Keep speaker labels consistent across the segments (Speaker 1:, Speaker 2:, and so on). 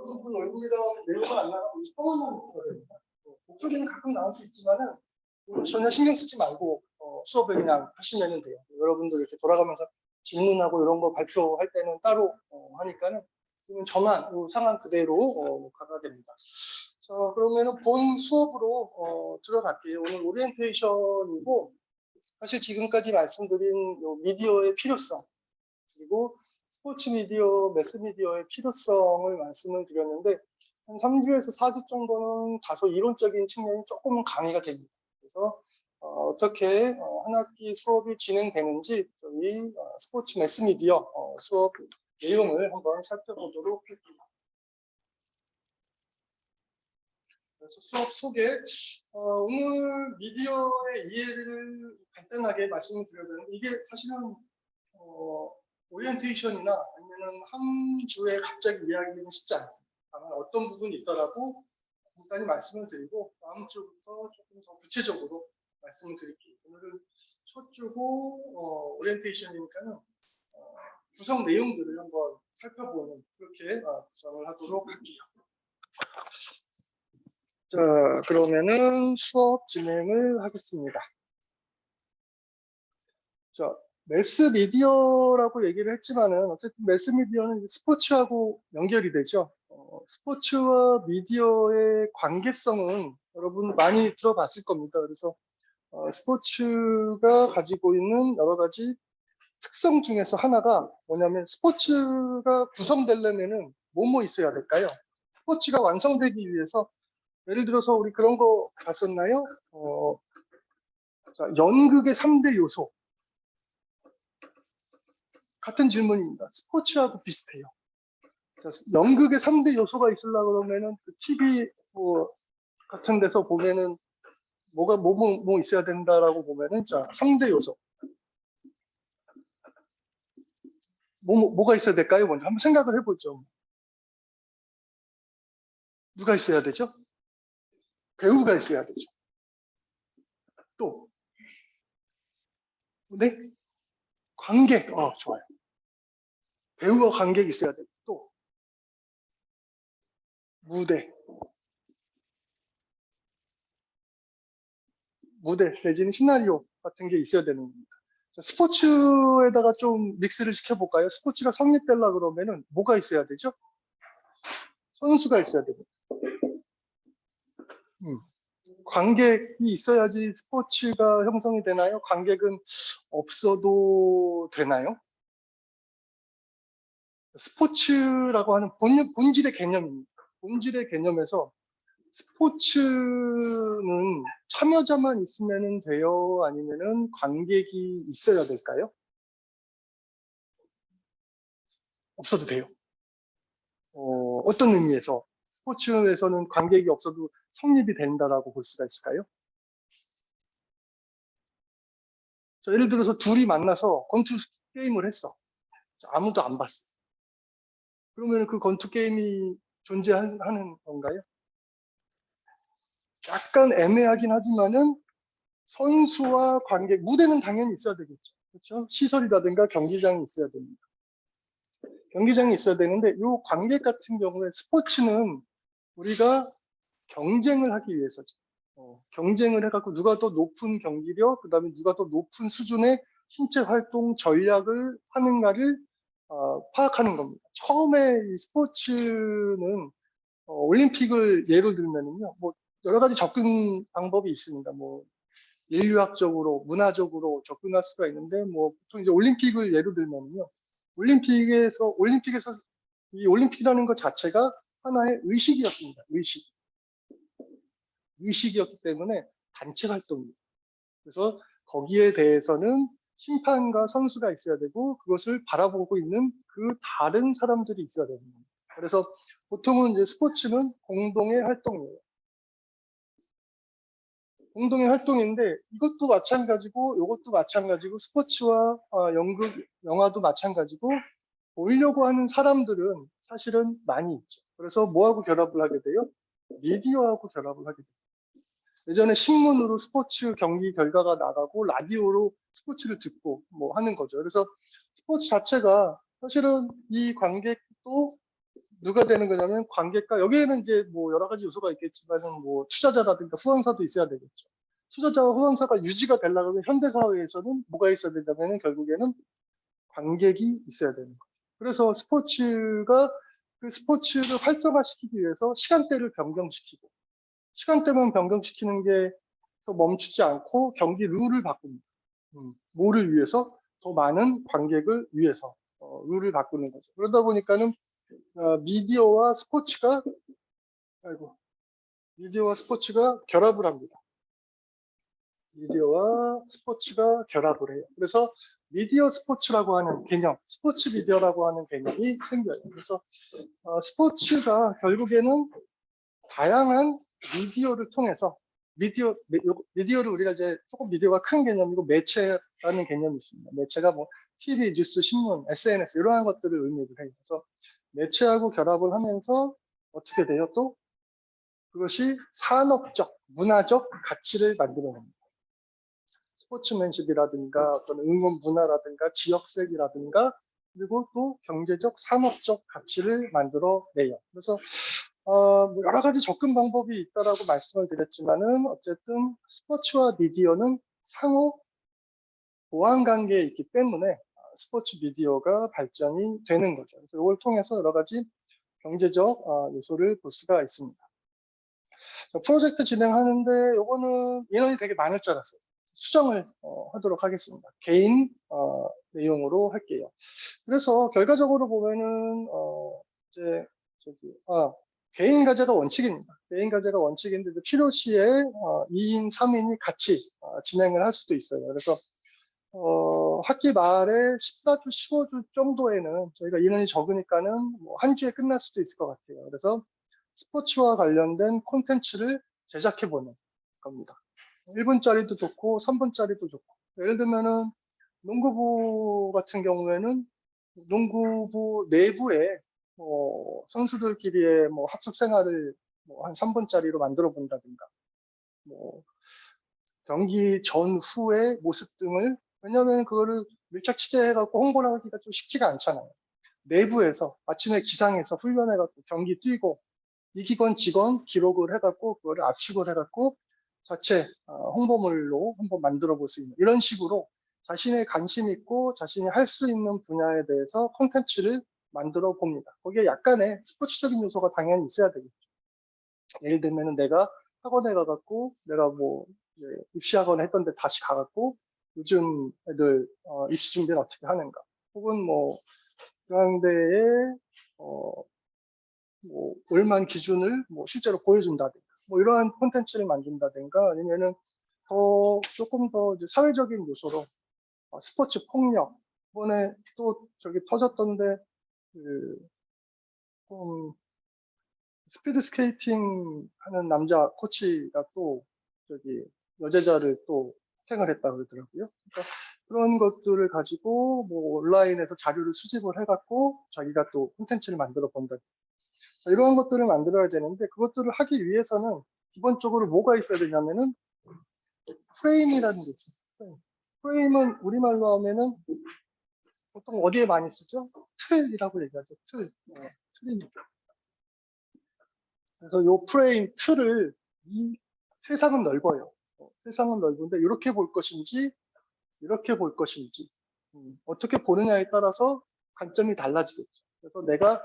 Speaker 1: 여러분 얼굴이랑 내용은 안 나가고 성원만 있거든요. 목소리는 가끔 나올 수 있지만은 전혀 신경 쓰지 말고 수업을 그냥 하시면 돼요. 여러분들 이렇게 돌아가면서 질문하고 이런 거 발표할 때는 따로 하니까는 지금 저만 상황 그대로 가야 됩니다. 자, 그러면은 본 수업으로 들어갈게요. 오늘 오리엔테이션이고 사실 지금까지 말씀드린 요 미디어의 필요성 그리고 스포츠 미디어, 매스 미디어의 필요성을 말씀을 드렸는데 한 3주에서 4주 정도는 다소 이론적인 측면이 조금은 강의가 됩니다. 그래서 어떻게 한 학기 수업이 진행되는지 저희 스포츠 매스 미디어 수업 내용을 한번 살펴보도록 할게요. 그래서 수업 소개, 오늘 미디어의 이해를 간단하게 말씀을 드려면 이게 사실은 오리엔테이션이나 아니면 한 주에 갑자기 이야기는 쉽지 않습니다. 다만 어떤 부분이 있더라도 간단히 말씀을 드리고 다음 주부터 조금 더 구체적으로 말씀을 드릴게요. 오늘은 첫 주고 오리엔테이션이니까는 구성 내용들을 한번 살펴보는 그렇게 구성을 하도록 할게요. 자, 그러면은 수업 진행을 하겠습니다. 자, 매스 미디어라고 얘기를 했지만은 어쨌든 매스 미디어는 스포츠하고 연결이 되죠. 스포츠와 미디어의 관계성은 여러분 많이 들어봤을 겁니다. 그래서 스포츠가 가지고 있는 여러 가지 특성 중에서 하나가 뭐냐면 스포츠가 구성되려면은 뭐뭐 있어야 될까요? 스포츠가 완성되기 위해서 예를 들어서 우리 그런 거 봤었나요? 자, 연극의 3대 요소. 같은 질문입니다. 스포츠하고 비슷해요. 자, 연극의 3대 요소가 있으려고 그러면은 그 TV 같은 데서 보면은 뭐 있어야 된다라고 보면은 자, 3대 요소. 뭐가 있어야 될까요? 먼저 한번 생각을 해보죠. 누가 있어야 되죠? 배우가 있어야 되죠. 또, 네? 관객, 좋아요. 배우와 관객이 있어야 되고, 또, 무대 내지는 시나리오 같은 게 있어야 되는 겁니다. 스포츠에다가 좀 믹스를 시켜볼까요? 스포츠가 성립되려고 그러면은 뭐가 있어야 되죠? 선수가 있어야 되고. 관객이 있어야지 스포츠가 형성이 되나요? 관객은 없어도 되나요? 스포츠라고 하는 본질의 개념입니다. 본질의 개념에서 스포츠는 참여자만 있으면 돼요? 아니면은 관객이 있어야 될까요? 없어도 돼요. 어떤 의미에서 스포츠에서는 관객이 없어도 성립이 된다라고 볼 수가 있을까요? 자, 예를 들어서 둘이 만나서 권투 게임을 했어. 자, 아무도 안 봤어. 그러면 그 권투 게임이 존재하는 건가요? 약간 애매하긴 하지만은 선수와 관객, 무대는 당연히 있어야 되겠죠. 그렇죠? 시설이라든가 경기장이 있어야 됩니다. 경기장이 있어야 되는데 이 관객 같은 경우에 스포츠는 우리가 경쟁을 하기 위해서죠. 경쟁을 해갖고 누가 더 높은 경기력, 그 다음에 누가 더 높은 수준의 신체 활동 전략을 하는가를 파악하는 겁니다. 처음에 이 스포츠는 올림픽을 예로 들면은요, 뭐 여러 가지 접근 방법이 있습니다. 뭐 인류학적으로, 문화적으로 접근할 수가 있는데, 뭐 보통 이제 올림픽을 예로 들면은요, 올림픽에서 이 올림픽이라는 것 자체가 하나의 의식이었습니다. 의식이었기 때문에 단체 활동입니다. 그래서 거기에 대해서는 심판과 선수가 있어야 되고 그것을 바라보고 있는 그 다른 사람들이 있어야 되는 겁니다. 그래서 보통은 이제 스포츠는 공동의 활동이에요. 공동의 활동인데 이것도 마찬가지고 이것도 마찬가지고 스포츠와 연극, 영화도 마찬가지고 보이려고 하는 사람들은 사실은 많이 있죠. 그래서 뭐하고 결합을 하게 돼요? 미디어하고 결합을 하게 돼요. 예전에 신문으로 스포츠 경기 결과가 나가고 라디오로 스포츠를 듣고 뭐 하는 거죠. 그래서 스포츠 자체가 사실은 이 관객도 누가 되는 거냐면 관객과 여기에는 이제 뭐 여러 가지 요소가 있겠지만은 뭐 투자자라든가 후원사도 있어야 되겠죠. 투자자와 후원사가 유지가 되려면 현대 사회에서는 뭐가 있어야 되냐면은 결국에는 관객이 있어야 되는 거예요. 그래서 스포츠가 그 스포츠를 활성화시키기 위해서 시간대를 변경시키고 시간대만 변경시키는 게 멈추지 않고 경기 룰을 바꿉니다. 뭐를 위해서? 더 많은 관객을 위해서 룰을 바꾸는 거죠. 그러다 보니까는 미디어와 스포츠가 결합을 합니다. 미디어와 스포츠가 결합을 해요. 그래서 미디어 스포츠라고 하는 개념, 스포츠 미디어라고 하는 개념이 생겨요. 그래서 스포츠가 결국에는 다양한 미디어를 통해서 미디어를 우리가 이제 조금 미디어가 큰 개념이고 매체라는 개념이 있습니다. 매체가 뭐 TV, 뉴스, 신문, SNS 이러한 것들을 의미를 해요. 그래서 매체하고 결합을 하면서 어떻게 돼요? 또 그것이 산업적, 문화적 가치를 만들어냅니다. 스포츠맨십이라든가 어떤 응원 문화라든가 지역색이라든가 그리고 또 경제적, 산업적 가치를 만들어내요. 그래서 뭐 여러 가지 접근 방법이 있다라고 말씀을 드렸지만은 어쨌든 스포츠와 미디어는 상호 보완 관계에 있기 때문에 스포츠 미디어가 발전이 되는 거죠. 그래서 이걸 통해서 여러 가지 경제적 요소를 볼 수가 있습니다. 프로젝트 진행하는데 요거는 인원이 되게 많을 줄 알았어요. 수정을 하도록 하겠습니다. 개인 내용으로 할게요. 그래서 결과적으로 보면은 이제 개인 과제가 원칙입니다. 개인 과제가 원칙인데 필요시에 2인, 3인이 같이 진행을 할 수도 있어요. 그래서 학기 말에 14주, 15주 정도에는 저희가 인원이 적으니까는 뭐 한 주에 끝날 수도 있을 것 같아요. 그래서 스포츠와 관련된 콘텐츠를 제작해보는 겁니다. 1분짜리도 좋고 3분짜리도 좋고 예를 들면은 농구부 같은 경우에는 농구부 내부에 선수들끼리의 뭐 합숙 생활을 뭐 한 3분짜리로 만들어 본다든가 뭐 경기 전후의 모습 등을 왜냐하면 그거를 밀착 취재해갖고 홍보를 하기가 좀 쉽지가 않잖아요. 내부에서 아침에 기상해서 훈련해갖고 경기 뛰고 이기건 지건 기록을 해갖고 그거를 압축을 해갖고 자체 홍보물로 한번 만들어 볼 수 있는 이런 식으로 자신의 관심 있고 자신이 할 수 있는 분야에 대해서 콘텐츠를 만들어 봅니다. 거기에 약간의 스포츠적인 요소가 당연히 있어야 되겠죠. 예를 들면 내가 학원에 가갖고 내가 뭐 입시학원 했던데 다시 가갖고 요즘 애들 입시 준비는 어떻게 하는가 혹은 뭐 그랑대에 뭐 얼마나 기준을 뭐 실제로 보여준다든가 뭐 이러한 콘텐츠를 만든다든가 아니면은 조금 더 이제 사회적인 요소로 스포츠 폭력 이번에 또 저기 터졌던데 좀 스피드 스케이팅 하는 남자 코치가 또 저기 여제자를 또 폭행을 했다 그러더라고요. 그러니까 그런 것들을 가지고 뭐 온라인에서 자료를 수집을 해갖고 자기가 또 콘텐츠를 만들어 본다. 이러한 것들을 만들어야 되는데 그것들을 하기 위해서는 기본적으로 뭐가 있어야 되냐면은 프레임이라는 게 있어요. 프레임은 우리말로 하면은 보통 어디에 많이 쓰죠? 틀이라고 얘기하죠. 틀입니다. 그래서 요 프레임 틀을 이 세상은 넓어요. 세상은 넓은데 이렇게 볼 것인지 이렇게 볼 것인지 어떻게 보느냐에 따라서 관점이 달라지겠죠. 그래서 내가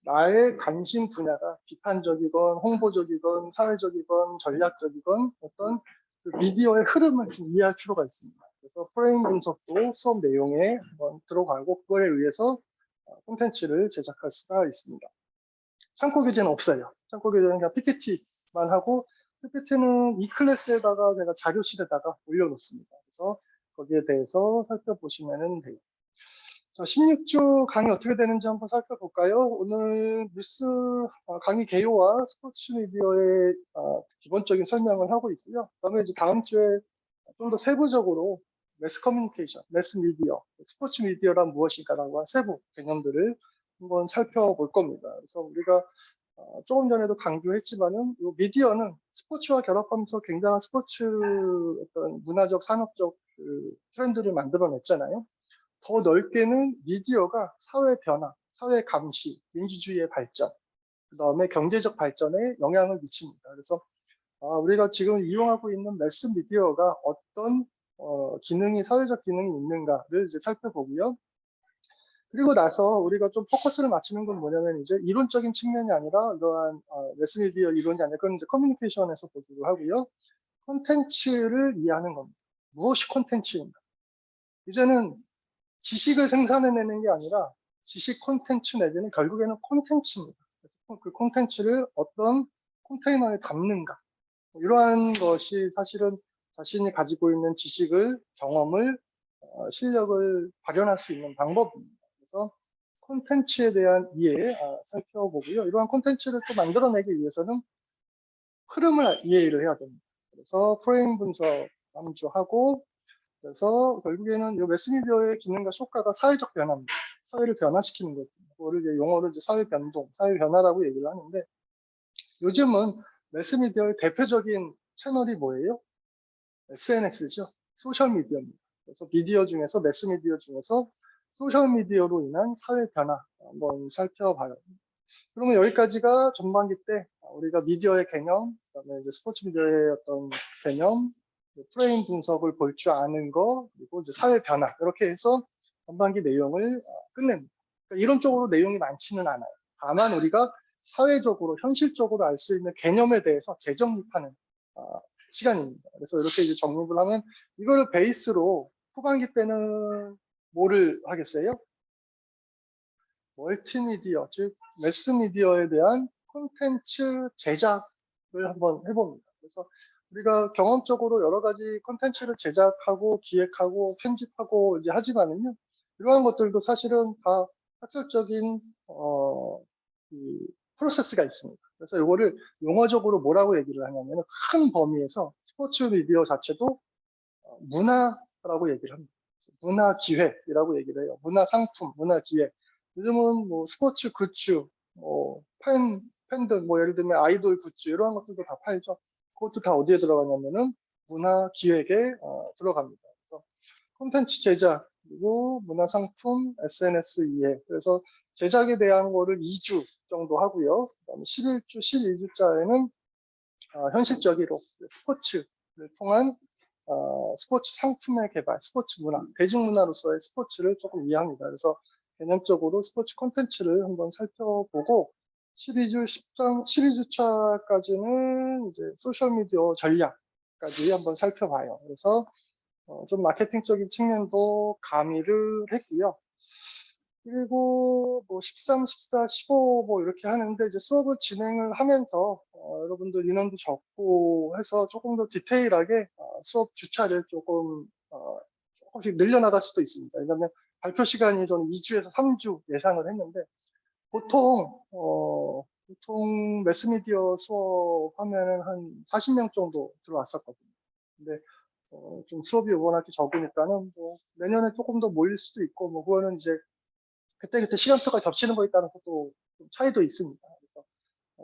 Speaker 1: 나의 관심 분야가 비판적이건 홍보적이건 사회적이건 전략적이건 어떤 그 미디어의 흐름을 좀 이해할 필요가 있습니다. 그래서 프레임 분석도 수업 내용에 한번 들어가고 그거에 의해서 콘텐츠를 제작할 수가 있습니다. 참고 교재는 없어요. 참고 교재는 그냥 PPT만 하고 PPT는 이 클래스에다가 제가 자료실에다가 올려놓습니다. 그래서 거기에 대해서 살펴보시면 돼요. 자, 16주 강의 어떻게 되는지 한번 살펴볼까요? 오늘 뉴스 강의 개요와 스포츠 미디어의 기본적인 설명을 하고 있고요. 그다음에 이제 다음 주에 좀 더 세부적으로 매스 커뮤니케이션, 매스 미디어, 스포츠 미디어란 무엇인가라고 한 세부 개념들을 한번 살펴볼 겁니다. 그래서 우리가 조금 전에도 강조했지만은 이 미디어는 스포츠와 결합하면서 굉장한 스포츠 어떤 문화적, 산업적 그 트렌드를 만들어냈잖아요. 더 넓게는 미디어가 사회 변화, 사회 감시, 민주주의의 발전, 그 다음에 경제적 발전에 영향을 미칩니다. 그래서 우리가 지금 이용하고 있는 매스미디어가 어떤 기능이, 사회적 기능이 있는가를 이제 살펴보고요. 그리고 나서 우리가 좀 포커스를 맞추는 건 뭐냐면 이제 이론적인 측면이 아니라 이러한 매스미디어 이론이 아니라 그건 이제 커뮤니케이션에서 보기로 하고요. 콘텐츠를 이해하는 겁니다. 무엇이 콘텐츠인가? 이제는 지식을 생산해내는 게 아니라 지식 콘텐츠 내지는 결국에는 콘텐츠입니다. 그래서 그 콘텐츠를 어떤 컨테이너에 담는가? 이러한 것이 사실은 자신이 가지고 있는 지식을, 경험을, 실력을 발현할 수 있는 방법입니다. 그래서 콘텐츠에 대한 이해 살펴보고요. 이러한 콘텐츠를 또 만들어내기 위해서는 흐름을 이해를 해야 됩니다. 그래서 프레임 분석 남주하고, 그래서 결국에는 이 매스미디어의 기능과 효과가 사회적 변화입니다. 사회를 변화시키는 것. 그거를 이제 용어를 이제 사회 변동, 사회 변화라고 얘기를 하는데, 요즘은 매스미디어의 대표적인 채널이 뭐예요? SNS죠. 소셜미디어입니다. 그래서 미디어 중에서, 매스미디어 중에서 소셜미디어로 인한 사회 변화 한번 살펴봐요. 그러면 여기까지가 전반기 때 우리가 미디어의 개념, 그다음에 이제 스포츠 미디어의 어떤 개념, 프레임 분석을 볼 줄 아는 거, 그리고 이제 사회 변화 이렇게 해서 전반기 내용을 끝냅니다. 그러니까 이론적으로 내용이 많지는 않아요. 다만 우리가 사회적으로 현실적으로 알 수 있는 개념에 대해서 재정립하는 시간입니다. 그래서 이렇게 이제 정립을 하면 이거를 베이스로 후반기 때는 뭐를 하겠어요? 멀티미디어, 즉 매스미디어에 대한 콘텐츠 제작을 한번 해봅니다. 그래서 우리가 경험적으로 여러 가지 콘텐츠를 제작하고 기획하고 편집하고 이제 하지만은요, 이러한 것들도 사실은 다 학술적인 이 프로세스가 있습니다. 그래서 이거를 용어적으로 뭐라고 얘기를 하냐면 큰 범위에서 스포츠 미디어 자체도 문화라고 얘기를 합니다. 문화 기획이라고 얘기를 해요. 문화 상품, 문화 기획. 요즘은 뭐 스포츠 굿즈, 뭐 팬들, 뭐 예를 들면 아이돌 굿즈 이런 것들도 다 팔죠. 그것도 다 어디에 들어가냐면은 문화 기획에 들어갑니다. 그래서 콘텐츠 제작, 그리고 문화 상품, SNS 이해. 그래서 제작에 대한 거를 2주 정도 하고요. 그다음에 11주, 12주짜리는 현실적으로 스포츠를 통한 스포츠 상품의 개발, 스포츠 문화, 대중문화로서의 스포츠를 조금 이해합니다. 그래서 개념적으로 스포츠 콘텐츠를 한번 살펴보고 12주차까지는 이제 소셜미디어 전략까지 한번 살펴봐요. 그래서 좀 마케팅적인 측면도 가미를 했고요. 그리고 뭐 13, 14, 15 뭐 이렇게 하는데 이제 수업을 진행을 하면서 여러분들 인원도 적고 해서 조금 더 디테일하게 수업 주차를 조금씩 늘려나갈 수도 있습니다. 왜냐하면 발표 시간이 저는 2주에서 3주 예상을 했는데 보통 매스미디어 수업 하면은 한 40명 정도 들어왔었거든요. 근데 좀 수업이 워낙에 적으니까는 뭐 내년에 조금 더 몰릴 수도 있고 뭐 그거는 이제 그때그때 시간표가 겹치는 거에 따라서 또 차이도 있습니다. 그래서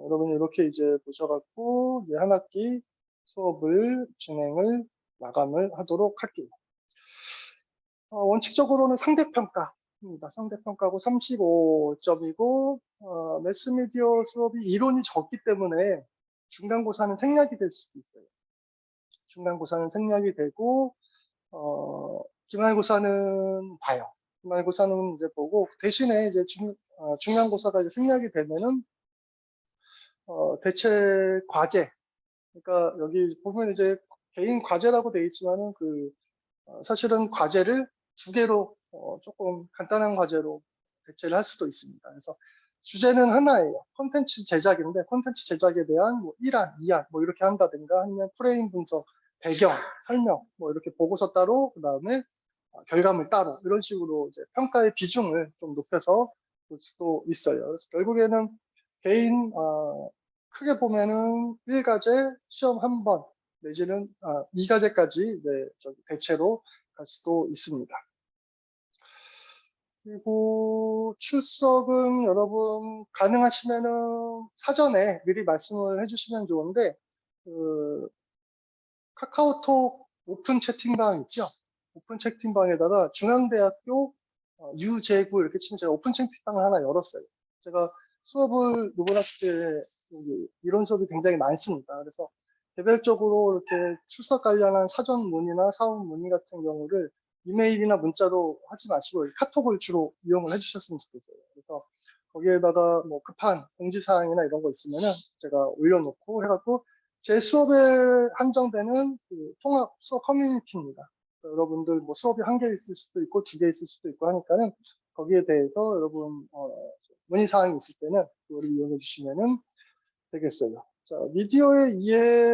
Speaker 1: 여러분이 이렇게 이제 보셔갖고 이제 한 학기 수업을 진행을 마감을 하도록 할게요. 원칙적으로는 상대평가입니다. 상대평가고 35점이고 매스미디어 수업이 이론이 적기 때문에 중간고사는 생략이 될 수도 있어요. 중간고사는 생략이 되고 기말고사는 봐요. 기말고사는 이제 보고 대신에 이제 중간고사가 이제 생략이 되면은 대체 과제, 그러니까 여기 보면 이제 개인 과제라고 돼 있지만은 사실은 과제를 두 개로 조금 간단한 과제로 대체를 할 수도 있습니다. 그래서 주제는 하나예요. 콘텐츠 제작인데 콘텐츠 제작에 대한 뭐 1안, 2안 뭐 이렇게 한다든가 아니면 프레임 분석, 배경, 설명 뭐 이렇게 보고서 따로 그다음에 결과물 따로 이런 식으로 이제 평가의 비중을 좀 높여서 볼 수도 있어요. 그래서 결국에는 개인 크게 보면은 1과제 시험 한 번 내지는 2과제까지 대체로 갈 수도 있습니다. 그리고 출석은 여러분 가능하시면은 사전에 미리 말씀을 해주시면 좋은데 카카오톡 오픈 채팅방 있죠? 오픈 채팅방에다가 중앙대학교 유재구 이렇게 치면 제가 오픈 창피방을 하나 열었어요. 제가 수업을 노블학교 때 이론 수업이 굉장히 많습니다. 그래서 개별적으로 이렇게 출석 관련한 사전 문의나 사업 문의 같은 경우를 이메일이나 문자로 하지 마시고 카톡을 주로 이용을 해주셨으면 좋겠어요. 그래서 거기에다가 뭐 급한 공지사항이나 이런 거 있으면은 제가 올려놓고 해갖고 제 수업에 한정되는 그 통합 수업 커뮤니티입니다. 여러분들 뭐 수업이 1개 있을 수도 있고 2개 있을 수도 있고 하니까는 거기에 대해서 여러분 문의사항이 있을 때는 그걸 이용해 주시면은 되겠어요. 자, 미디어의 이해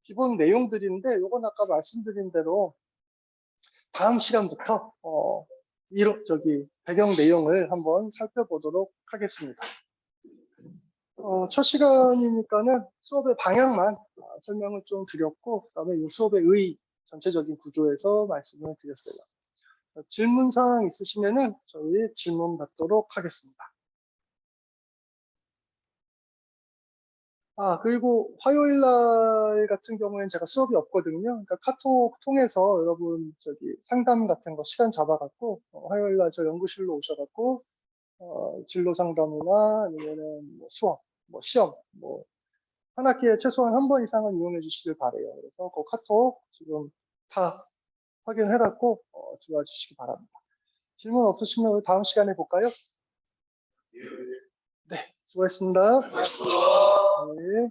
Speaker 1: 기본 내용들인데 요건 아까 말씀드린 대로 다음 시간부터 배경 내용을 한번 살펴보도록 하겠습니다. 첫 시간이니까는 수업의 방향만 설명을 좀 드렸고, 그다음에 이 수업의 전체적인 구조에서 말씀을 드렸어요. 질문 사항 있으시면은 저희 질문 받도록 하겠습니다. 그리고 화요일 날 같은 경우에는 제가 수업이 없거든요. 그러니까 카톡 통해서 여러분 상담 같은 거 시간 잡아갖고 화요일 날 저 연구실로 오셔갖고 진로 상담이나 아니면은 뭐 수업, 뭐 시험, 뭐 한 학기에 최소한 한 번 이상은 이용해 주시길 바래요. 그래서 그 카톡 지금 다 확인해갖고 들어와 주시기 바랍니다. 질문 없으시면 우리 다음 시간에 볼까요? 네, 수고하셨습니다. 네.